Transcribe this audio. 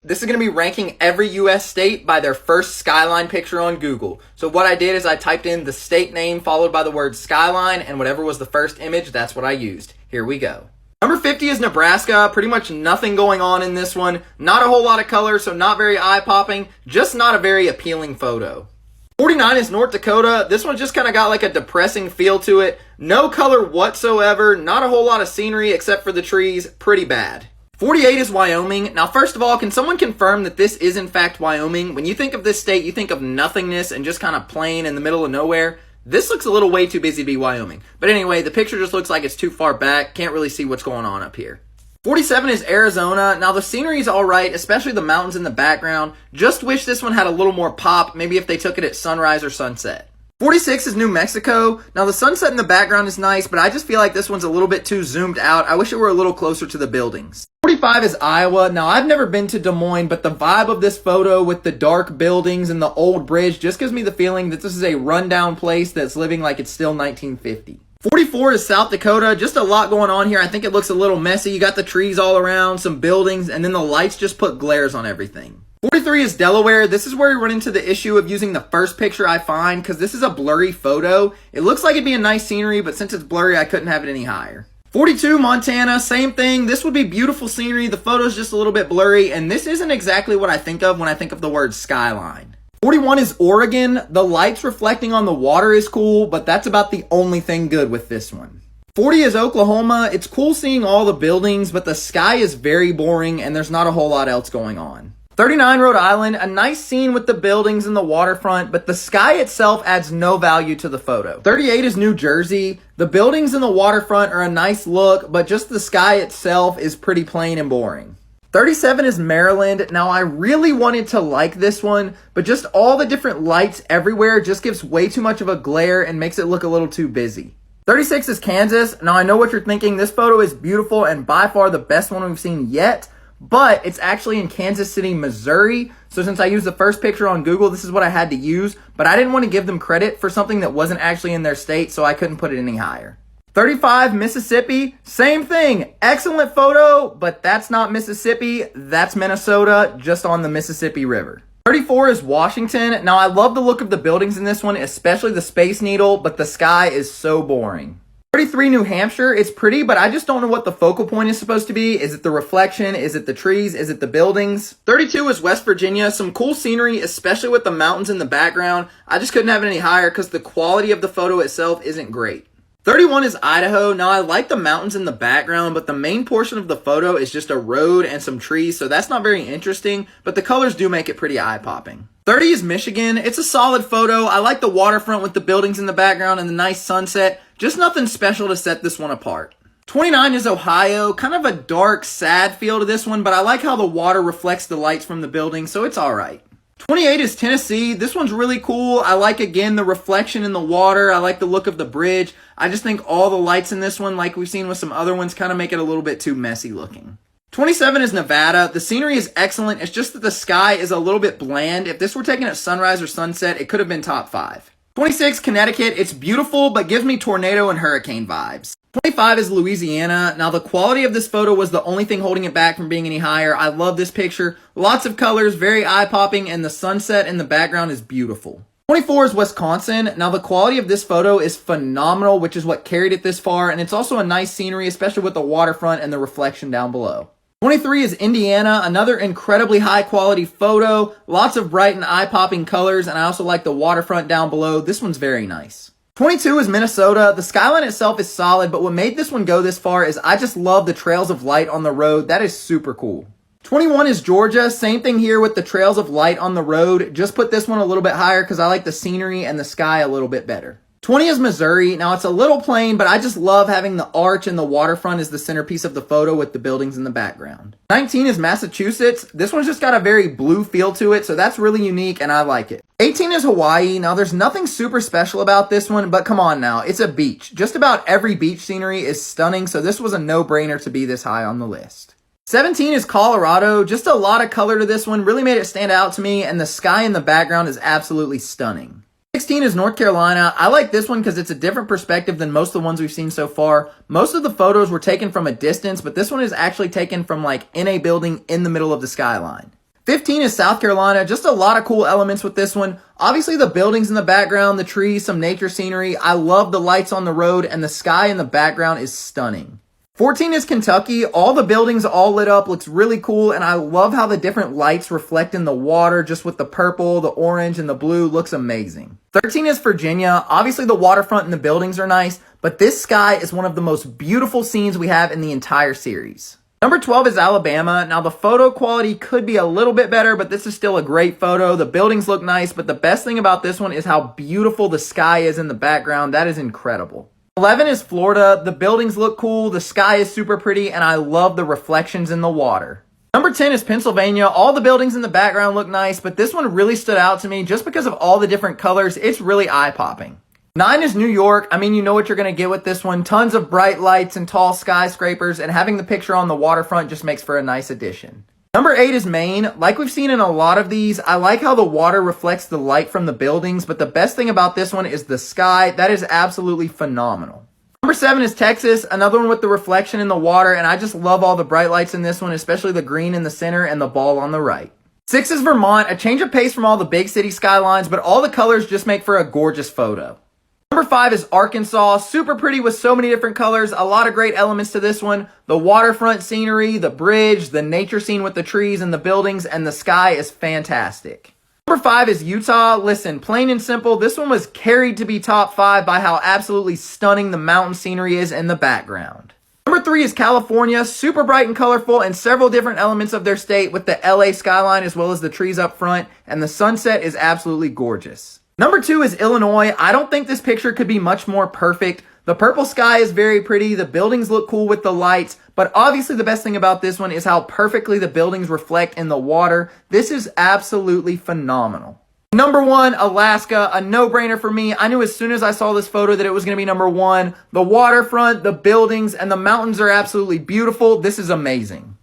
This is going to be ranking every U.S. state by their first skyline picture on Google. So what I did is I typed in the state name followed by the word skyline, and whatever was the first image, that's what I used. Here we go. Number 50 is Nebraska. Pretty much nothing going on in this one. Not a whole lot of color, so not very eye-popping. Just not a very appealing photo. 49 is North Dakota. This one just kind of got like a depressing feel to it. No color whatsoever. Not a whole lot of scenery except for the trees. Pretty bad. 48 is Wyoming. Now, first of all, can someone confirm that this is in fact Wyoming? When you think of this state, you think of nothingness and just kind of plain in the middle of nowhere. This looks a little way too busy to be Wyoming. But anyway, the picture just looks like it's too far back. Can't really see what's going on up here. 47 is Arizona. Now, the scenery is all right, especially the mountains in the background. Just wish this one had a little more pop, maybe if they took it at sunrise or sunset. 46 is New Mexico. Now, the sunset in the background is nice, but I just feel like this one's a little bit too zoomed out. I wish it were a little closer to the buildings. 45 is Iowa. Now, I've never been to Des Moines, but the vibe of this photo with the dark buildings and the old bridge just gives me the feeling that this is a rundown place that's living like it's still 1950. 44 is South Dakota. Just a lot going on here. I think it looks a little messy. You got the trees all around, some buildings, and then the lights just put glares on everything. 43 is Delaware. This is where we run into the issue of using the first picture I find because this is a blurry photo. It looks like it'd be a nice scenery, but since it's blurry, I couldn't have it any higher. 42, Montana, same thing. This would be beautiful scenery. The photo's just a little bit blurry, and this isn't exactly what I think of when I think of the word skyline. 41 is Oregon. The lights reflecting on the water is cool, but that's about the only thing good with this one. 40 is Oklahoma. It's cool seeing all the buildings, but the sky is very boring, and there's not a whole lot else going on. 39, Rhode Island, a nice scene with the buildings and the waterfront, but the sky itself adds no value to the photo. 38 is New Jersey. The buildings and the waterfront are a nice look, but just the sky itself is pretty plain and boring. 37 is Maryland. Now, I really wanted to like this one, but just all the different lights everywhere just gives way too much of a glare and makes it look a little too busy. 36 is Kansas. Now, I know what you're thinking. This photo is beautiful and by far the best one we've seen yet. But it's actually in Kansas City, Missouri. So since I used the first picture on Google, this is what I had to use. But I didn't want to give them credit for something that wasn't actually in their state, so I couldn't put it any higher. 35, Mississippi, same thing. Excellent photo, but that's not Mississippi. That's Minnesota, just on the Mississippi River. 34 is Washington. Now, I love the look of the buildings in this one, especially the Space Needle, but the sky is so boring. 33, New Hampshire. It's pretty, but I just don't know what the focal point is supposed to be. Is it the reflection? Is it the trees? Is it the buildings? 32 is West Virginia. Some cool scenery, especially with the mountains in the background. I just couldn't have it any higher because the quality of the photo itself isn't great. 31 is Idaho. Now, I like the mountains in the background, but the main portion of the photo is just a road and some trees, so that's not very interesting, but the colors do make it pretty eye-popping. 30 is Michigan. It's a solid photo. I like the waterfront with the buildings in the background and the nice sunset. Just nothing special to set this one apart. 29 is Ohio. Kind of a dark, sad feel to this one, but I like how the water reflects the lights from the building, so it's alright. 28 is Tennessee. This one's really cool. I like, again, the reflection in the water. I like the look of the bridge. I just think all the lights in this one, like we've seen with some other ones, kind of make it a little bit too messy looking. 27 is Nevada. The scenery is excellent. It's just that the sky is a little bit bland. If this were taken at sunrise or sunset, it could have been top 5. 26, Connecticut. It's beautiful, but gives me tornado and hurricane vibes. 25 is Louisiana. Now, the quality of this photo was the only thing holding it back from being any higher. I love this picture. Lots of colors, very eye-popping, and the sunset in the background is beautiful. 24 is Wisconsin. Now, the quality of this photo is phenomenal, which is what carried it this far, and it's also a nice scenery, especially with the waterfront and the reflection down below. 23 is Indiana, another incredibly high quality photo, lots of bright and eye-popping colors, and I also like the waterfront down below. This one's very nice. 22 is Minnesota. The skyline itself is solid, but what made this one go this far is I just love the trails of light on the road. That is super cool. 21 is Georgia. Same thing here with the trails of light on the road. Just put this one a little bit higher because I like the scenery and the sky a little bit better. 20 is Missouri. Now, it's a little plain, but I just love having the arch and the waterfront as the centerpiece of the photo with the buildings in the background. 19 is Massachusetts. This one's just got a very blue feel to it, so that's really unique, and I like it. 18 is Hawaii. Now, there's nothing super special about this one, but come on now. It's a beach. Just about every beach scenery is stunning, so this was a no-brainer to be this high on the list. 17 is Colorado. Just a lot of color to this one. Really made it stand out to me, and the sky in the background is absolutely stunning. 16 is North Carolina. I like this one because it's a different perspective than most of the ones we've seen so far. Most of the photos were taken from a distance, but this one is actually taken from like in a building in the middle of the skyline. 15 is South Carolina. Just a lot of cool elements with this one. Obviously the buildings in the background, the trees, some nature scenery. I love the lights on the road, and the sky in the background is stunning. 14 is Kentucky. All the buildings all lit up, looks really cool, and I love how the different lights reflect in the water, just with the purple, the orange, and the blue. Looks amazing. 13 is Virginia. Obviously the waterfront and the buildings are nice, but this sky is one of the most beautiful scenes we have in the entire series. Number 12 is Alabama. Now the photo quality could be a little bit better, but this is still a great photo. The buildings look nice, but the best thing about this one is how beautiful the sky is in the background. That is incredible. 11 is Florida. The buildings look cool, the sky is super pretty, and I love the reflections in the water. Number 10 is Pennsylvania. All the buildings in the background look nice, but this one really stood out to me just because of all the different colors. It's really eye-popping. 9 is New York. I mean, you know what you're going to get with this one. Tons of bright lights and tall skyscrapers, and having the picture on the waterfront just makes for a nice addition. Number 8 is Maine. Like we've seen in a lot of these, I like how the water reflects the light from the buildings, but the best thing about this one is the sky. That is absolutely phenomenal. Number 7 is Texas, another one with the reflection in the water, and I just love all the bright lights in this one, especially the green in the center and the ball on the right. 6 is Vermont, a change of pace from all the big city skylines, but all the colors just make for a gorgeous photo. Number 5 is Arkansas. Super pretty with so many different colors. A lot of great elements to this one. The waterfront scenery, the bridge, the nature scene with the trees and the buildings, and the sky is fantastic. Number 5 is Utah. Listen, plain and simple, this one was carried to be top 5 by how absolutely stunning the mountain scenery is in the background. Number 3 is California. Super bright and colorful, and several different elements of their state with the LA skyline as well as the trees up front, and the sunset is absolutely gorgeous. Number 2 is Illinois. I don't think this picture could be much more perfect. The purple sky is very pretty. The buildings look cool with the lights, but obviously the best thing about this one is how perfectly the buildings reflect in the water. This is absolutely phenomenal. Number 1, Alaska, a no-brainer for me. I knew as soon as I saw this photo that it was going to be number 1. The waterfront, the buildings, and the mountains are absolutely beautiful. This is amazing.